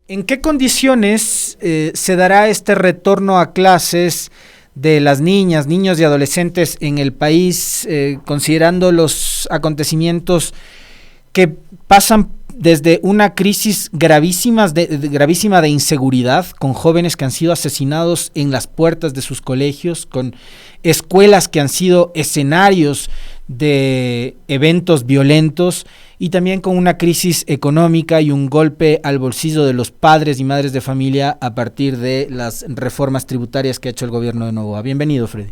¿En qué condiciones se dará este retorno a clases de las niñas, niños y adolescentes en el país, considerando los acontecimientos que pasan desde una crisis gravísima de inseguridad, con jóvenes que han sido asesinados en las puertas de sus colegios, con escuelas que han sido escenarios de eventos violentos, y también con una crisis económica y un golpe al bolsillo de los padres y madres de familia a partir de las reformas tributarias que ha hecho el gobierno de Novoa? Bienvenido, Freddy.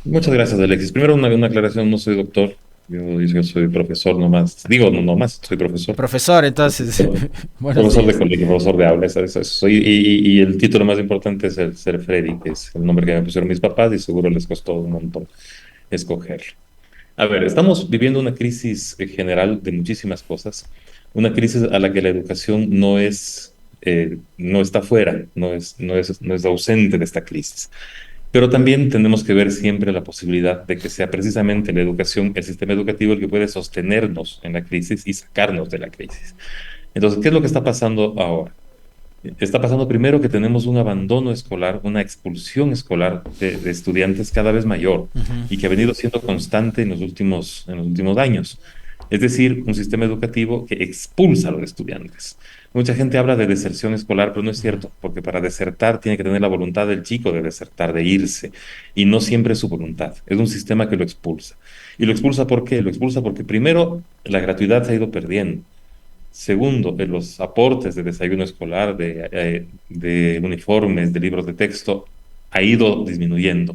Muchas gracias, Alexis. Primero, una aclaración, no soy doctor, yo soy profesor nomás. Digo, no nomás, soy profesor. Profesor, entonces, Profesor, buenos profesor de días. colegio, profesor de aula, eso soy. Y el título más importante es el ser Freddy, que es el nombre que me pusieron mis papás y seguro les costó un montón escogerlo. A ver, estamos viviendo una crisis general de muchísimas cosas, una crisis a la que la educación no está fuera, no es ausente de esta crisis. Pero también tenemos que ver siempre la posibilidad de que sea precisamente la educación, el sistema educativo, el que puede sostenernos en la crisis y sacarnos de la crisis. Entonces, ¿qué es lo que está pasando ahora? Está pasando primero que tenemos un abandono escolar, una expulsión escolar de estudiantes cada vez mayor Ujú. y que ha venido siendo constante en los últimos años. Es decir, un sistema educativo que expulsa a los estudiantes. Mucha gente habla de deserción escolar, pero no es cierto, porque para desertar tiene que tener la voluntad del chico de desertar, de irse, y no siempre es su voluntad. Es un sistema que lo expulsa. ¿Y lo expulsa por qué? Lo expulsa porque primero la gratuidad se ha ido perdiendo. Segundo, de los aportes de desayuno escolar, de uniformes, de libros de texto, ha ido disminuyendo.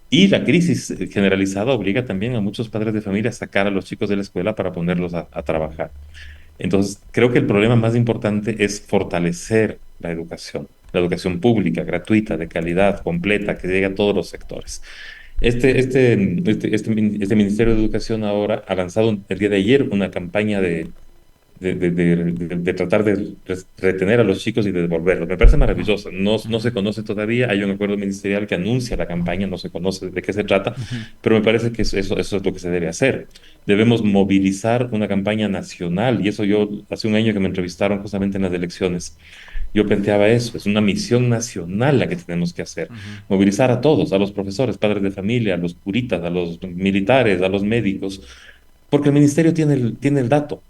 Y la crisis generalizada obliga también a muchos padres de familia a sacar a los chicos de la escuela para ponerlos a trabajar. Entonces, creo que el problema más importante es fortalecer la educación pública, gratuita, de calidad, completa, que llegue a todos los sectores. Este Ministerio de Educación ahora ha lanzado el día de ayer una campaña de tratar de retener a los chicos y de devolverlos. Me parece maravilloso. No se conoce todavía, hay un acuerdo ministerial que anuncia la campaña, no se conoce de qué se trata, Ujú. pero me parece que eso es lo que se debe hacer. Debemos movilizar una campaña nacional y eso yo, hace un año que me entrevistaron justamente en las elecciones, yo planteaba eso, es una misión nacional la que tenemos que hacer. Ujú. Movilizar a todos, a los profesores, padres de familia, a los curitas, a los militares, a los médicos, porque el ministerio tiene el dato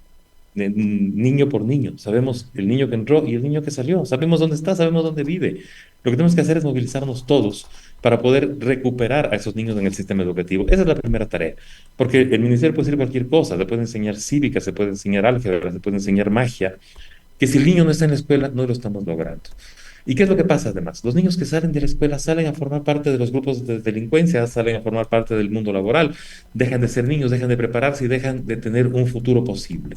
niño por niño. Sabemos el niño que entró y el niño que salió. Sabemos dónde está, sabemos dónde vive. Lo que tenemos que hacer es movilizarnos todos para poder recuperar a esos niños en el sistema educativo. Esa es la primera tarea, porque el ministerio puede decir cualquier cosa, se puede enseñar cívica, se puede enseñar álgebra, se puede enseñar magia, que si el niño no está en la escuela, no lo estamos logrando. ¿Y qué es lo que pasa además? Los niños que salen de la escuela salen a formar parte de los grupos de delincuencia, salen a formar parte del mundo laboral, dejan de ser niños, dejan de prepararse y dejan de tener un futuro posible.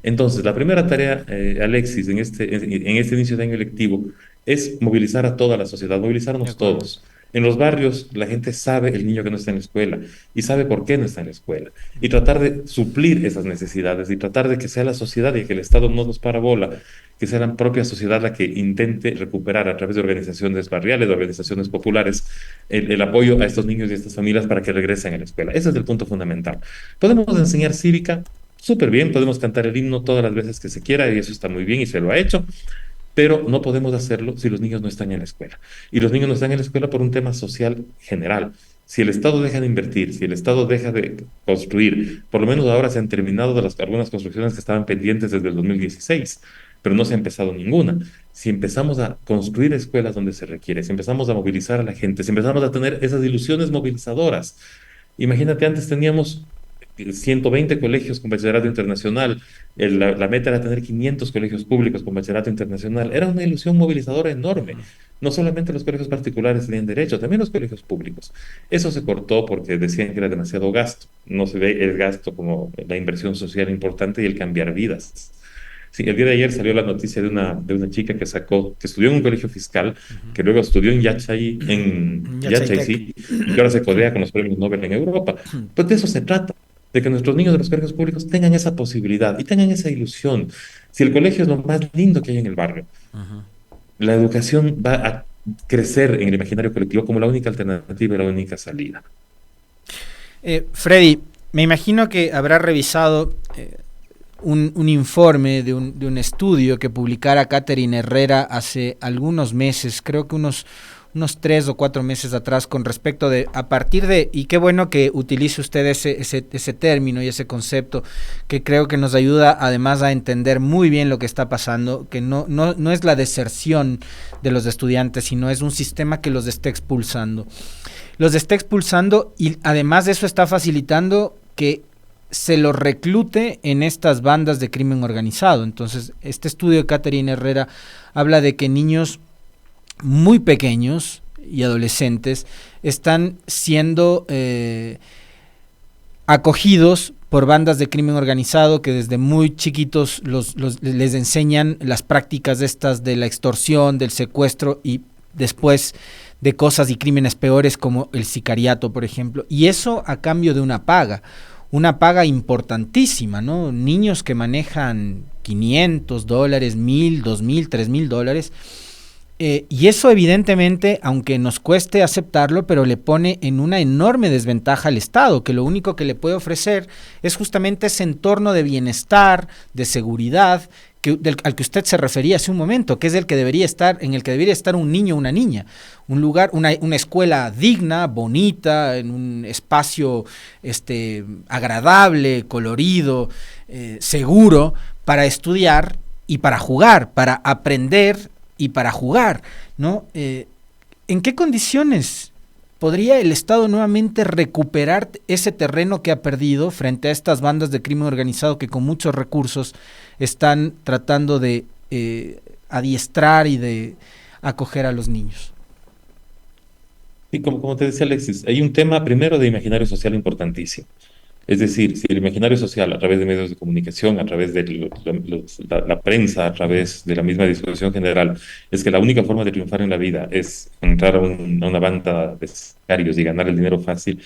Entonces, la primera tarea, Alexis, en este inicio de año lectivo, es movilizar a toda la sociedad, De movilizarnos acuerdo. todos. En los barrios, la gente sabe el niño que no está en la escuela y sabe por qué no está en la escuela. Y tratar de suplir esas necesidades y tratar de que sea la sociedad y que el Estado no nos parabola, que sea la propia sociedad la que intente recuperar a través de organizaciones barriales, de organizaciones populares, el apoyo a estos niños y a estas familias para que regresen a la escuela. Ese es el punto fundamental. Podemos enseñar cívica. Súper bien, podemos cantar el himno todas las veces que se quiera y eso está muy bien y se lo ha hecho, pero no podemos hacerlo si los niños no están en la escuela. Y los niños no están en la escuela por un tema social general. Si el Estado deja de invertir, si el Estado deja de construir, por lo menos ahora se han terminado algunas construcciones que estaban pendientes desde el 2016, pero no se ha empezado ninguna. Si empezamos a construir escuelas donde se requiere, si empezamos a movilizar a la gente, si empezamos a tener esas ilusiones movilizadoras, imagínate, antes teníamos 120 colegios con bachillerato internacional, la meta era tener 500 colegios públicos con bachillerato internacional, era una ilusión movilizadora enorme. Ujú. No solamente los colegios particulares tenían derecho, también los colegios públicos. Eso se cortó porque decían que era demasiado gasto. No se ve el gasto como la inversión social importante y el cambiar vidas. Sí, el día de ayer salió la noticia de una chica que estudió en un colegio fiscal, que luego estudió en Yachay, Yachaytec. sí, y que ahora se codea con los premios Nobel en Europa. Pues de eso se trata, de que nuestros niños de los colegios públicos tengan esa posibilidad y tengan esa ilusión. Si el colegio es lo más lindo que hay en el barrio, Ujú. la educación va a crecer en el imaginario colectivo como la única alternativa y la única salida. Freddy, me imagino que habrá revisado un informe de un estudio que publicara Catherine Herrera hace algunos meses, creo que unos 3 o 4 meses atrás, con respecto de, a partir de, y qué bueno que utilice usted ese término y ese concepto, que creo que nos ayuda además a entender muy bien lo que está pasando, que no es la deserción de los estudiantes, sino es un sistema que los está expulsando. Los está expulsando y además de eso está facilitando que se los reclute en estas bandas de crimen organizado. Entonces, este estudio de Catherine Herrera habla de que niños muy pequeños y adolescentes están siendo acogidos por bandas de crimen organizado que desde muy chiquitos les enseñan las prácticas estas de la extorsión, del secuestro y después de cosas y crímenes peores como el sicariato, por ejemplo. Y eso a cambio de una paga importantísima, ¿no? Niños que manejan $500, $1,000, $2,000, $3,000. Y eso evidentemente, aunque nos cueste aceptarlo, pero le pone en una enorme desventaja al Estado, que lo único que le puede ofrecer es justamente ese entorno de bienestar, de seguridad, al que usted se refería hace un momento, que es el que debería estar, en el que debería estar un niño o una niña, un lugar, una escuela digna, bonita, en un espacio agradable, colorido, seguro, para estudiar y para jugar, para aprender y para jugar, ¿no? ¿En qué condiciones podría el Estado nuevamente recuperar ese terreno que ha perdido frente a estas bandas de crimen organizado que con muchos recursos están tratando de adiestrar y de acoger a los niños? Y como te decía Alexis, hay un tema primero de imaginario social importantísimo. Es decir, si el imaginario social a través de medios de comunicación, a través de la prensa, a través de la misma discusión general, es que la única forma de triunfar en la vida es entrar a una banda de sicarios y ganar el dinero fácil,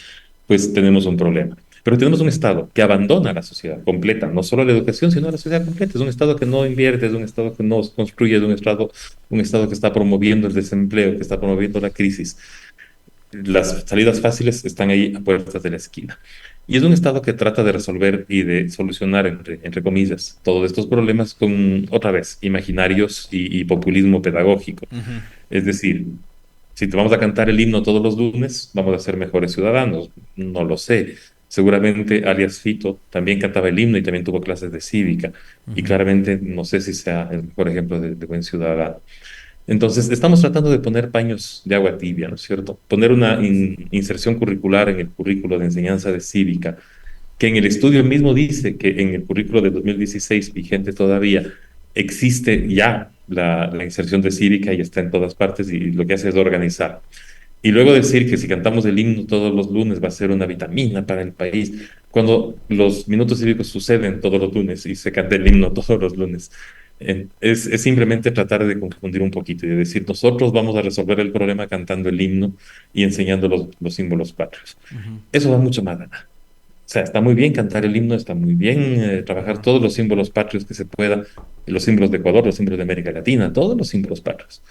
pues tenemos un problema. Pero tenemos un Estado que abandona a la sociedad completa, no solo a la educación, sino a la sociedad completa. Es un Estado que no invierte, es un Estado que no construye, es un Estado que está promoviendo el desempleo, que está promoviendo la crisis. Las salidas fáciles están ahí a puertas de la esquina. Y es un Estado que trata de resolver y de solucionar, entre comillas, todos estos problemas con, otra vez, imaginarios y populismo pedagógico. Uh-huh. Es decir, si te vamos a cantar el himno todos los lunes, vamos a ser mejores ciudadanos. No lo sé. Seguramente alias Fito también cantaba el himno y también tuvo clases de cívica. Y Uh-huh. claramente no sé si sea el mejor ejemplo de buen ciudadano. Entonces, estamos tratando de poner paños de agua tibia, ¿no es cierto? Poner una inserción curricular en el currículo de enseñanza de cívica, que en el estudio mismo dice que en el currículo de 2016, vigente todavía, existe ya la inserción de cívica y está en todas partes y lo que hace es organizar. Y luego decir que si cantamos el himno todos los lunes va a ser una vitamina para el país, cuando los minutos cívicos suceden todos los lunes y se canta el himno todos los lunes. Es simplemente tratar de confundir un poquito y de decir, nosotros vamos a resolver el problema cantando el himno y enseñando los símbolos patrios. Uh-huh. Eso va mucho más allá. O sea, está muy bien cantar el himno, está muy bien trabajar todos los símbolos patrios que se pueda, los símbolos de Ecuador, los símbolos de América Latina, todos los símbolos patrios.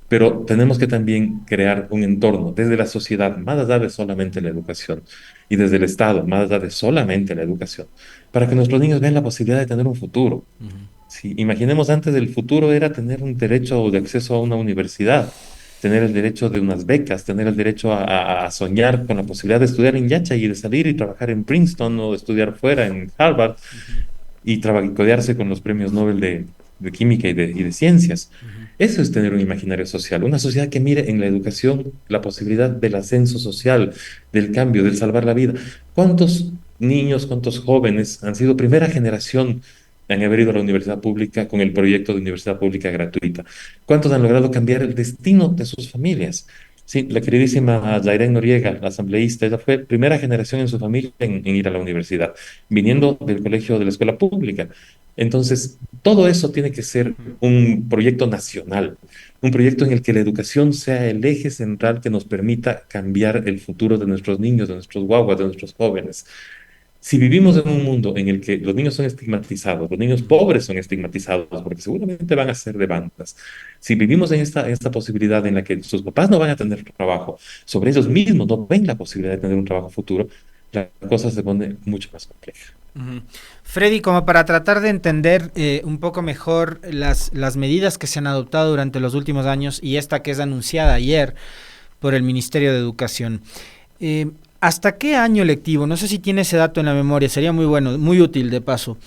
Pero tenemos que también crear un entorno desde la sociedad, más allá de solamente la educación, y desde el Estado, más allá de solamente la educación, para que nuestros niños vean la posibilidad de tener un futuro. Uh-huh. Si imaginemos antes el futuro era tener un derecho de acceso a una universidad, tener el derecho de unas becas, tener el derecho a soñar con la posibilidad de estudiar en Yacha y de salir y trabajar en Princeton o de estudiar fuera en Harvard y codearse con los premios Nobel de química y de ciencias. Uh-huh. Eso es tener un imaginario social, una sociedad que mire en la educación la posibilidad del ascenso social, del cambio, del salvar la vida. ¿Cuántos niños, cuántos jóvenes han sido primera generación en haber ido a la universidad pública con el proyecto de universidad pública gratuita? ¿Cuántos han logrado cambiar el destino de sus familias? Sí, la queridísima Zairén Noriega, la asambleísta, ella fue primera generación en su familia en ir a la universidad, viniendo del colegio de la escuela pública. Entonces, todo eso tiene que ser un proyecto nacional, un proyecto en el que la educación sea el eje central que nos permita cambiar el futuro de nuestros niños, de nuestros guaguas, de nuestros jóvenes. Si vivimos en un mundo en el que los niños son estigmatizados, los niños pobres son estigmatizados, porque seguramente van a ser de bandas. Si vivimos en esta posibilidad en la que sus papás no van a tener trabajo, sobre ellos mismos no ven la posibilidad de tener un trabajo futuro, la cosa se pone mucho más compleja. Ujú. Freddy, como para tratar de entender un poco mejor las medidas que se han adoptado durante los últimos años y esta que es anunciada ayer por el Ministerio de Educación, ¿hasta qué año lectivo? No sé si tiene ese dato en la memoria, sería muy bueno, muy útil de paso.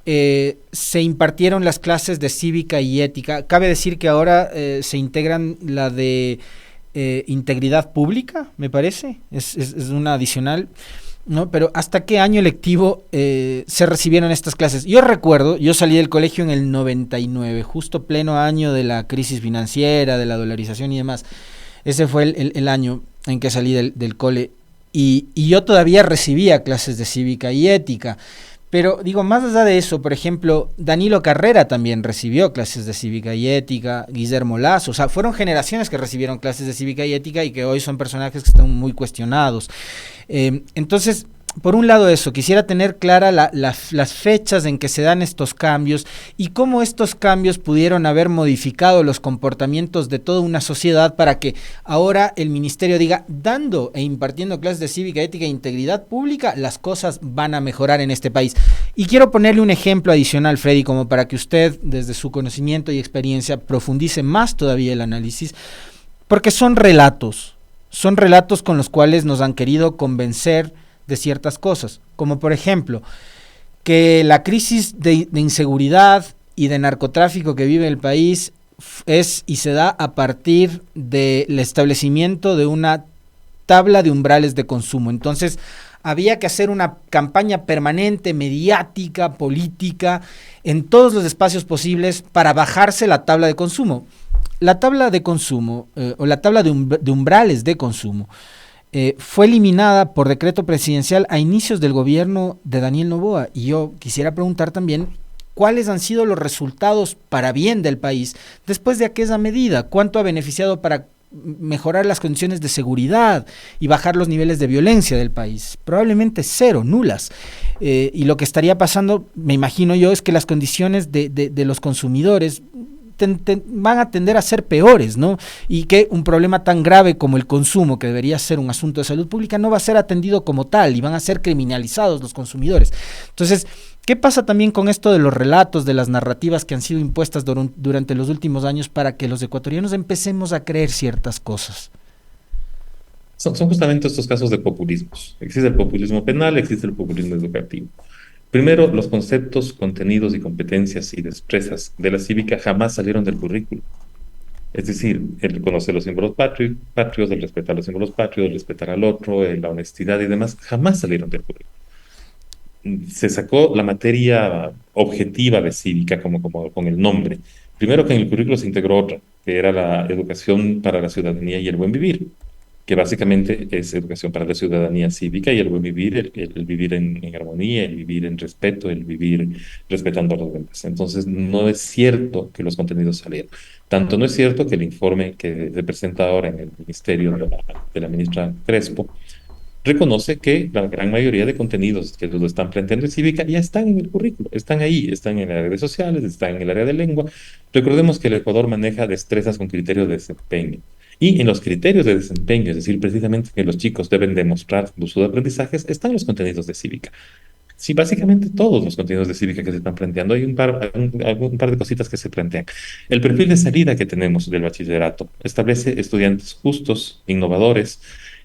Se impartieron las clases de cívica y ética. Cabe decir que ahora se integran la de integridad pública, me parece, es una adicional. ¿No? Pero ¿hasta qué año lectivo se recibieron estas clases? Yo recuerdo, yo salí del colegio en el 99, justo pleno año de la crisis financiera, de la dolarización y demás. Ese fue el año en que salí del cole y yo todavía recibía clases de cívica y ética. Pero digo, más allá de eso, por ejemplo, Danilo Carrera también recibió clases de cívica y ética, Guillermo Lazo, o sea, fueron generaciones que recibieron clases de cívica y ética y que hoy son personajes que están muy cuestionados. Entonces, por un lado eso, quisiera tener clara las fechas en que se dan estos cambios y cómo estos cambios pudieron haber modificado los comportamientos de toda una sociedad para que ahora el ministerio diga, dando e impartiendo clases de cívica, ética e integridad pública, las cosas van a mejorar en este país. Y quiero ponerle un ejemplo adicional, Freddy, como para que usted, desde su conocimiento y experiencia, profundice más todavía el análisis, porque son relatos con los cuales nos han querido convencer de ciertas cosas, como por ejemplo, que la crisis de inseguridad y de narcotráfico que vive el país es y se da a partir del establecimiento de una tabla de umbrales de consumo. Entonces, había que hacer una campaña permanente, mediática, política, en todos los espacios posibles para bajarse la tabla de consumo. La tabla de consumo, o la tabla de umbrales de consumo, fue eliminada por decreto presidencial a inicios del gobierno de Daniel Noboa. Y yo quisiera preguntar también cuáles han sido los resultados para bien del país después de aquella medida, cuánto ha beneficiado para mejorar las condiciones de seguridad y bajar los niveles de violencia del país. Probablemente cero, nulas. Y lo que estaría pasando, me imagino yo, es que las condiciones de los consumidores van a tender a ser peores, ¿no? Y que un problema tan grave como el consumo, que debería ser un asunto de salud pública, no va a ser atendido como tal y van a ser criminalizados los consumidores. Entonces, ¿qué pasa también con esto de los relatos, de las narrativas que han sido impuestas durante los últimos años para que los ecuatorianos empecemos a creer ciertas cosas? Son justamente estos casos de populismos. Existe el populismo penal, existe el populismo educativo. Primero, los conceptos, contenidos y competencias y destrezas de la cívica jamás salieron del currículo. Es decir, el conocer los símbolos patrios, el respetar los símbolos patrios, el respetar al otro, la honestidad y demás, jamás salieron del currículo. Se sacó la materia objetiva de cívica como con el nombre. Primero que en el currículo se integró otra, que era la educación para la ciudadanía y el buen vivir, que básicamente es educación para la ciudadanía cívica y el buen vivir, el vivir en armonía, el vivir en respeto, el vivir respetando a los demás. Entonces, no es cierto que los contenidos salieron. Tanto no es cierto que el informe que se presenta ahora en el ministerio de la ministra Crespo reconoce que la gran mayoría de contenidos que lo están planteando en cívica ya están en el currículo, están ahí, están en el área de sociales, están en el área de lengua. Recordemos que el Ecuador maneja destrezas con criterios de desempeño. Y en los criterios de desempeño, es decir, precisamente que los chicos deben demostrar sus aprendizajes, están los contenidos de cívica. Sí, básicamente todos los contenidos de cívica que se están planteando, hay un par de cositas que se plantean. El perfil de salida que tenemos del bachillerato establece estudiantes justos, innovadores,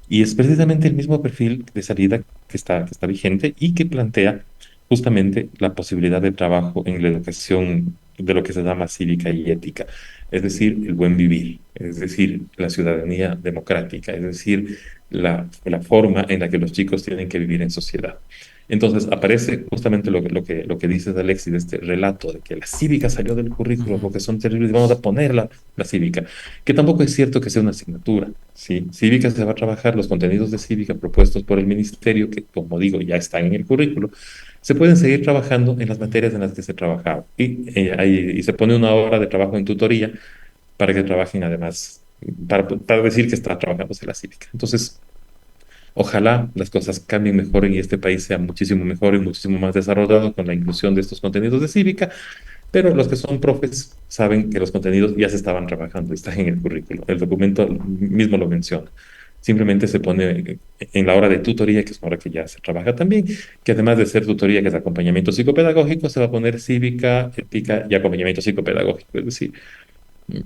y es precisamente el mismo perfil de salida que está vigente y que plantea justamente la posibilidad de trabajo en la educación de lo que se llama cívica y ética, es decir, el buen vivir, es decir, la ciudadanía democrática, es decir, la forma en la que los chicos tienen que vivir en sociedad. Entonces aparece justamente lo que dices, Alexis, de este relato de que la cívica salió del currículo Ujú. porque son terribles, vamos a poner la cívica, que tampoco es cierto que sea una asignatura, ¿sí? Cívica se va a trabajar, los contenidos de cívica propuestos por el ministerio, que como digo, ya están en el currículo, se pueden seguir trabajando en las materias en las que se trabajaba. Y se pone una hora de trabajo en tutoría para que trabajen además, para decir que está trabajando en la cívica. Entonces, ojalá las cosas cambien, mejoren y este país sea muchísimo mejor y muchísimo más desarrollado con la inclusión de estos contenidos de cívica, pero los que son profes saben que los contenidos ya se estaban trabajando, están en el currículo. El documento mismo lo menciona. Simplemente se pone en la hora de tutoría, que es una hora que ya se trabaja también, que además de ser tutoría, que es acompañamiento psicopedagógico, se va a poner cívica, ética y acompañamiento psicopedagógico. Es decir,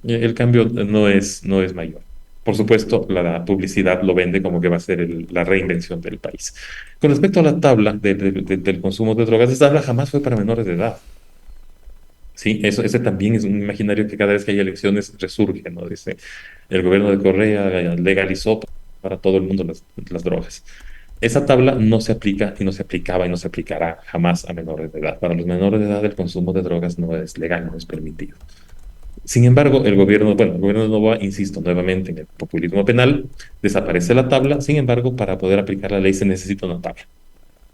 el cambio no es mayor. Por supuesto, la publicidad lo vende como que va a ser la reinvención del país. Con respecto a la tabla del consumo de drogas, esa tabla jamás fue para menores de edad. Sí, ese también es un imaginario que cada vez que hay elecciones resurge, ¿no? Dice, el gobierno de Correa legalizó para todo el mundo las drogas. Esa tabla no se aplica y no se aplicaba y no se aplicará jamás a menores de edad. Para los menores de edad el consumo de drogas no es legal, no es permitido. Sin embargo, el gobierno de Novoa, insisto nuevamente en el populismo penal, desaparece la tabla. Sin embargo, para poder aplicar la ley se necesita una tabla.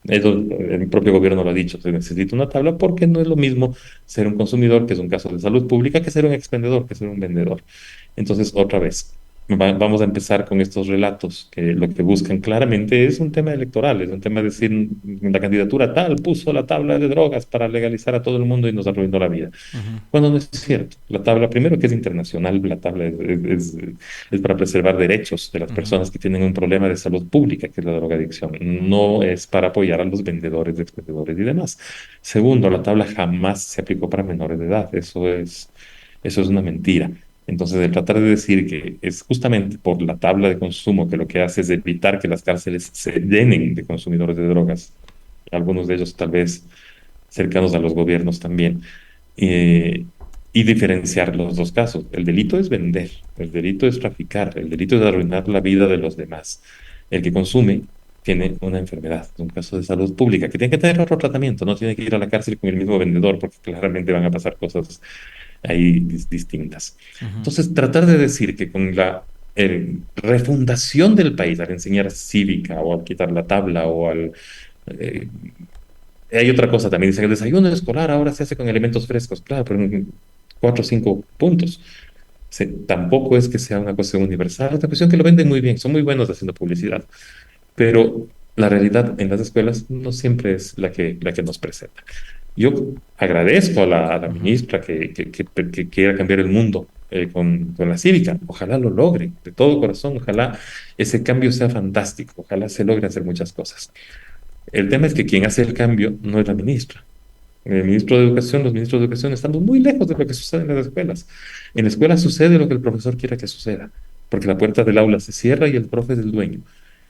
Eso el propio gobierno lo ha dicho, se necesita una tabla porque no es lo mismo ser un consumidor, que es un caso de salud pública, que ser un expendedor, que ser un vendedor. Entonces, otra vez, vamos a empezar con estos relatos que lo que buscan claramente es un tema electoral, es un tema de decir, la candidatura tal puso la tabla de drogas para legalizar a todo el mundo y nos arruinó la vida. Ujú, Cuando no es cierto. La tabla, primero que es internacional, la tabla es para preservar derechos de las ujú, personas que tienen un problema de salud pública, que es la drogadicción. No es para apoyar a los vendedores, expendedores y demás. Segundo, la tabla jamás se aplicó para menores de edad. Eso es una mentira. Entonces, el tratar de decir que es justamente por la tabla de consumo que lo que hace es evitar que las cárceles se llenen de consumidores de drogas, algunos de ellos tal vez cercanos a los gobiernos también, eh, y diferenciar los dos casos. El delito es vender, el delito es traficar, el delito es arruinar la vida de los demás. El que consume tiene una enfermedad, un caso de salud pública, que tiene que tener otro tratamiento, no tiene que ir a la cárcel con el mismo vendedor, porque claramente van a pasar cosas ahí distintas. ujú. Entonces, tratar de decir que con la refundación del país, al enseñar cívica o al quitar la tabla o al eh, hay otra cosa también, dicen, el desayuno escolar ahora se hace con elementos frescos, claro, pero en 4 o 5 puntos. Tampoco es que sea una cosa universal, otra cuestión que lo venden muy bien, son muy buenos haciendo publicidad, pero la realidad en las escuelas no siempre es la que nos presenta. Yo agradezco a la Ujú. ministra que quiera cambiar el mundo con la cívica. Ojalá lo logre, de todo corazón. Ojalá ese cambio sea fantástico. Ojalá se logre hacer muchas cosas. El tema es que quien hace el cambio no es la ministra. El ministro de Educación, los ministros de Educación estamos muy lejos de lo que sucede en las escuelas. En la escuela sucede lo que el profesor quiera que suceda, porque la puerta del aula se cierra y el profe es el dueño.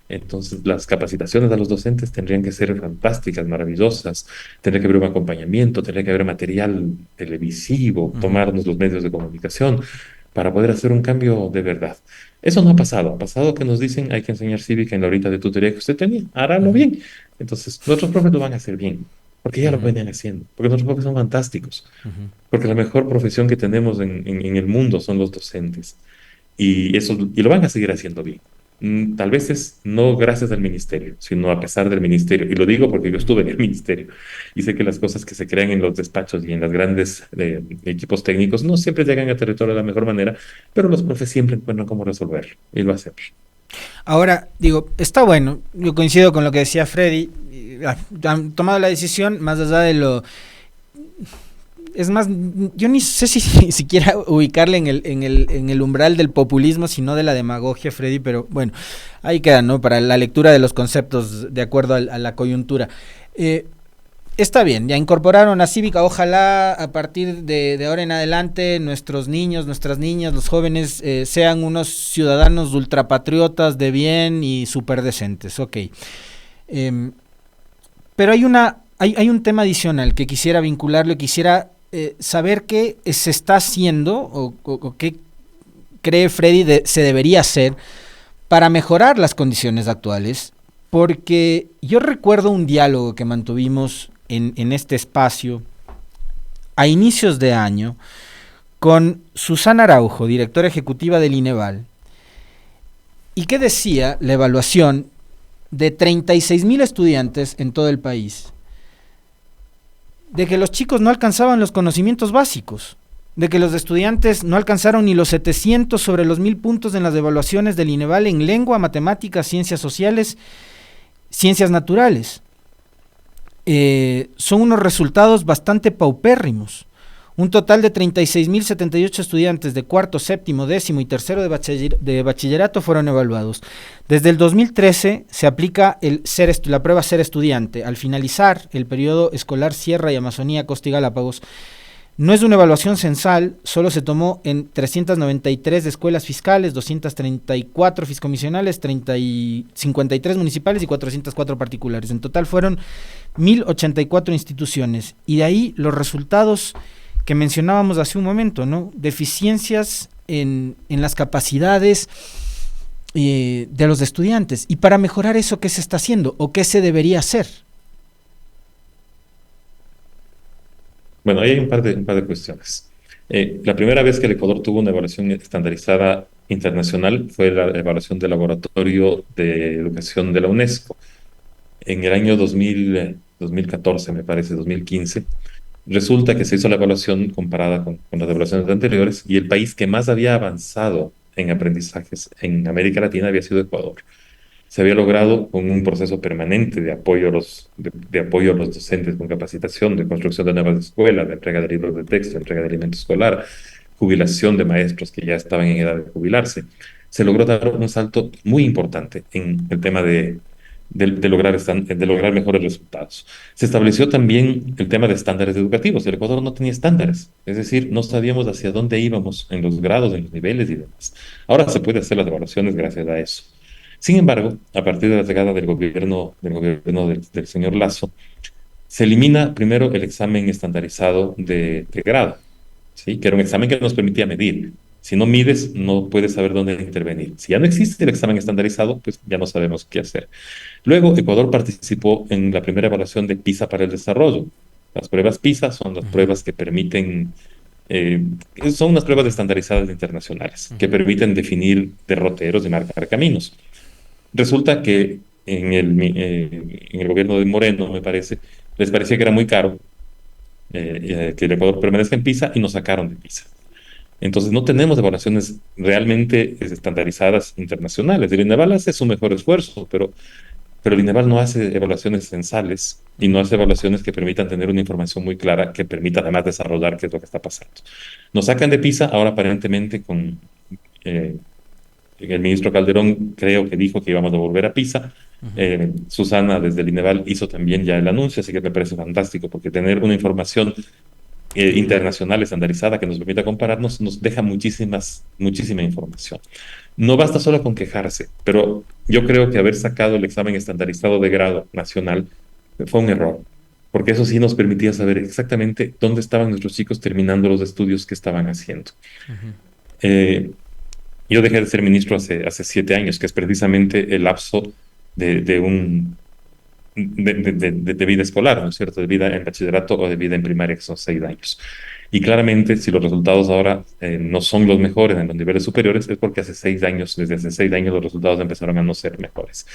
Entonces, las capacitaciones a los docentes tendrían que ser fantásticas, maravillosas. Tendría que haber un acompañamiento, tendría que haber material televisivo, Ujú. tomarnos los medios de comunicación para poder hacer un cambio de verdad. Eso no ha pasado. Ha pasado que nos dicen hay que enseñar cívica en la horita de tutoría que usted tenía. Hágalo Ujú, bien. Entonces, nuestros profes lo van a hacer bien, porque ya lo ujú, venían haciendo, porque nuestros profes son fantásticos, ujú. porque la mejor profesión que tenemos en el mundo son los docentes. Y lo van a seguir haciendo bien. Tal vez es no gracias al ministerio, sino a pesar del ministerio. Y lo digo porque yo estuve en el ministerio y sé que las cosas que se crean en los despachos y en los grandes equipos técnicos no siempre llegan a territorio de la mejor manera, pero los profes siempre encuentran cómo resolverlo y lo hacen. Ahora, digo, está bueno, yo coincido con lo que decía Freddy, han tomado la decisión más allá de lo... Es más, yo ni sé si siquiera ubicarle en el umbral del populismo, sino de la demagogia, Freddy, pero bueno, ahí queda, ¿no? Para la lectura de los conceptos de acuerdo a la coyuntura. Eh, Está bien, ya incorporaron a Cívica, ojalá a partir de ahora en adelante nuestros niños, nuestras niñas, los jóvenes sean unos ciudadanos ultrapatriotas de bien y súper decentes, ok. Em, pero hay un tema adicional que quisiera vincularlo, quisiera saber qué se está haciendo o qué cree Freddy se debería hacer para mejorar las condiciones actuales, porque yo recuerdo un diálogo que mantuvimos en este espacio a inicios de año con Susana Araujo, directora ejecutiva del INEVAL, y que decía la evaluación de 36.000 estudiantes en todo el país, de que los chicos no alcanzaban los conocimientos básicos, de que los estudiantes no alcanzaron ni los 700 sobre los 1.000 puntos en las evaluaciones del INEVAL en lengua, matemáticas, ciencias sociales, ciencias naturales. Son unos resultados bastante paupérrimos. Un total de 36.078 estudiantes de cuarto, séptimo, décimo y tercero de bachillerato fueron evaluados. Desde el 2013 se aplica la prueba Ser Estudiante. Al finalizar el periodo escolar Sierra y Amazonía, Costa y Galápagos, no es una evaluación censal, solo se tomó en 393 escuelas fiscales, 234 fiscomisionales, 53 municipales y 404 particulares. En total fueron 1.084 instituciones. Y de ahí los resultados que mencionábamos hace un momento, ¿no? Deficiencias en las capacidades de los estudiantes. Y para mejorar eso, ¿qué se está haciendo o qué se debería hacer? Bueno, ahí hay un par de cuestiones. La primera vez que el Ecuador tuvo una evaluación estandarizada internacional fue la evaluación del Laboratorio de Educación de la UNESCO. En el año 2014, me parece, 2015, resulta que se hizo la evaluación comparada con las evaluaciones anteriores y el país que más había avanzado en aprendizajes en América Latina había sido Ecuador. Se había logrado con un proceso permanente de apoyo de apoyo a los docentes con capacitación, de construcción de nuevas escuelas, de entrega de libros de texto, entrega de alimento escolar, jubilación de maestros que ya estaban en edad de jubilarse. Se logró dar un salto muy importante en el tema de lograr mejores resultados. Se estableció también el tema de estándares educativos. El Ecuador no tenía estándares, es decir, no sabíamos hacia dónde íbamos en los grados, en los niveles y demás. Ahora se puede hacer las evaluaciones gracias a eso. Sin embargo, a partir de la llegada del señor Lasso, se elimina primero el examen estandarizado de grado, ¿sí? Que era un examen que nos permitía medir. Si no mides, no puedes saber dónde intervenir. Si ya no existe el examen estandarizado, pues ya no sabemos qué hacer. Luego, Ecuador participó en la primera evaluación de PISA para el desarrollo. Las pruebas PISA son las pruebas que permiten, eh, son unas pruebas estandarizadas internacionales que permiten definir derroteros y marcar caminos. Resulta que en el gobierno de Moreno, me parece, les parecía que era muy caro que el Ecuador permanezca en PISA y nos sacaron de PISA. Entonces no tenemos evaluaciones realmente estandarizadas internacionales. El INEVAL hace su mejor esfuerzo, pero el INEVAL no hace evaluaciones censales y no hace evaluaciones que permitan tener una información muy clara que permita además desarrollar qué es lo que está pasando. Nos sacan de PISA ahora aparentemente con eh, el ministro Calderón creo que dijo que íbamos a volver a PISA. Susana desde el INEVAL hizo también ya el anuncio, así que me parece fantástico porque tener una información internacional estandarizada que nos permita compararnos nos deja muchísima información. No basta solo con quejarse, pero yo creo que haber sacado el examen estandarizado de grado nacional fue un error, porque eso sí nos permitía saber exactamente dónde estaban nuestros chicos terminando los estudios que estaban haciendo. Eh, yo dejé de ser ministro hace 7 años, que es precisamente el lapso de, de un, de vida escolar, ¿no es cierto? De vida en bachillerato o de vida en primaria, que son 6 años. Y claramente, si los resultados ahora no son los mejores en los niveles superiores, es porque desde hace 6 años los resultados empezaron a no ser mejores.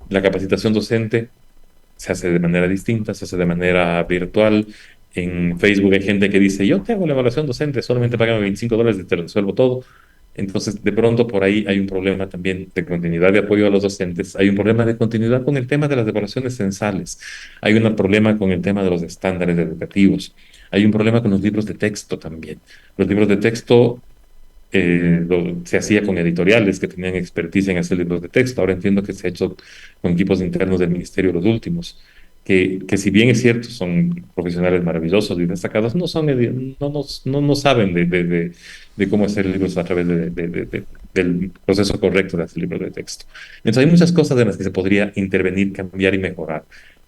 La capacitación docente se hace de manera distinta, se hace de manera virtual. En Facebook hay gente que dice, yo te hago la evaluación docente, solamente págame $25 y te lo resuelvo todo. Entonces, de pronto por ahí hay un problema también de continuidad de apoyo a los docentes, hay un problema de continuidad con el tema de las evaluaciones censales, hay un problema con el tema de los estándares educativos, hay un problema con los libros de texto también. Los libros de texto se hacía con editoriales que tenían experticia en hacer libros de texto. Ahora entiendo que se ha hecho con equipos internos del ministerio los últimos, que si bien es cierto, son profesionales maravillosos y destacados, no saben de cómo hacer libros a través del proceso correcto de hacer libros de texto. Entonces hay muchas cosas en las que se podría intervenir, cambiar y mejorar.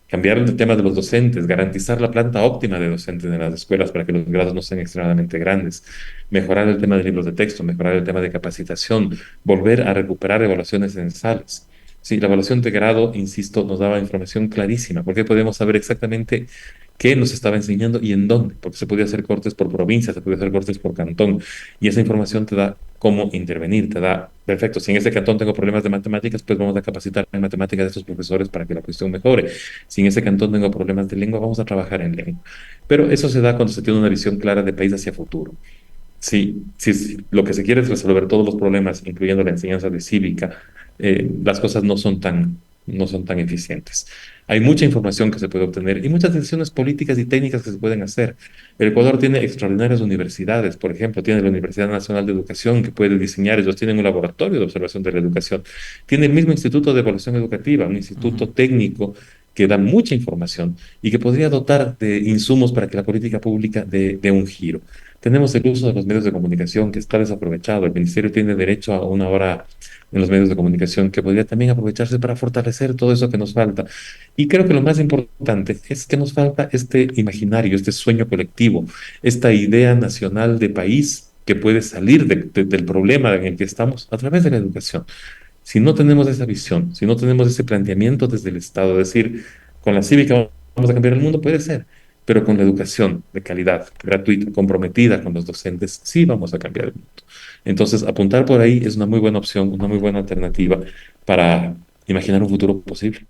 Cambiar el tema de los docentes, garantizar la planta óptima de docentes en las escuelas para que los grados no sean extremadamente grandes, mejorar el tema de libros de texto, mejorar el tema de capacitación, volver a recuperar evaluaciones censales. Sí, la evaluación de grado, insisto, nos daba información clarísima, porque podemos saber exactamente qué nos estaba enseñando y en dónde, porque se podía hacer cortes por provincia, se podía hacer cortes por cantón, y esa información te da cómo intervenir, te da, perfecto, si en ese cantón tengo problemas de matemáticas, pues vamos a capacitar en matemáticas a estos profesores para que la cuestión mejore. Si en ese cantón tengo problemas de lengua, vamos a trabajar en lengua. Pero eso se da cuando se tiene una visión clara de país hacia futuro. Si lo que se quiere es resolver todos los problemas, incluyendo la enseñanza de cívica, las cosas no son no son tan eficientes. Hay mucha información que se puede obtener y muchas decisiones políticas y técnicas que se pueden hacer. El Ecuador tiene extraordinarias universidades, por ejemplo, tiene la Universidad Nacional de Educación que puede diseñar, ellos tienen un laboratorio de observación de la educación, tiene el mismo Instituto de Evaluación Educativa, un Ujú. instituto técnico que da mucha información y que podría dotar de insumos para que la política pública dé un giro. Tenemos el uso de los medios de comunicación que está desaprovechado. El Ministerio tiene derecho a una hora en los medios de comunicación que podría también aprovecharse para fortalecer todo eso que nos falta. Y creo que lo más importante es que nos falta este imaginario, este sueño colectivo, esta idea nacional de país que puede salir del problema en el que estamos a través de la educación. Si no tenemos esa visión, si no tenemos ese planteamiento desde el Estado, decir, con la cívica vamos a cambiar el mundo, puede ser, pero con la educación de calidad, gratuita, comprometida con los docentes, sí vamos a cambiar el mundo. Entonces, apuntar por ahí es una muy buena opción, una muy buena alternativa para imaginar un futuro posible.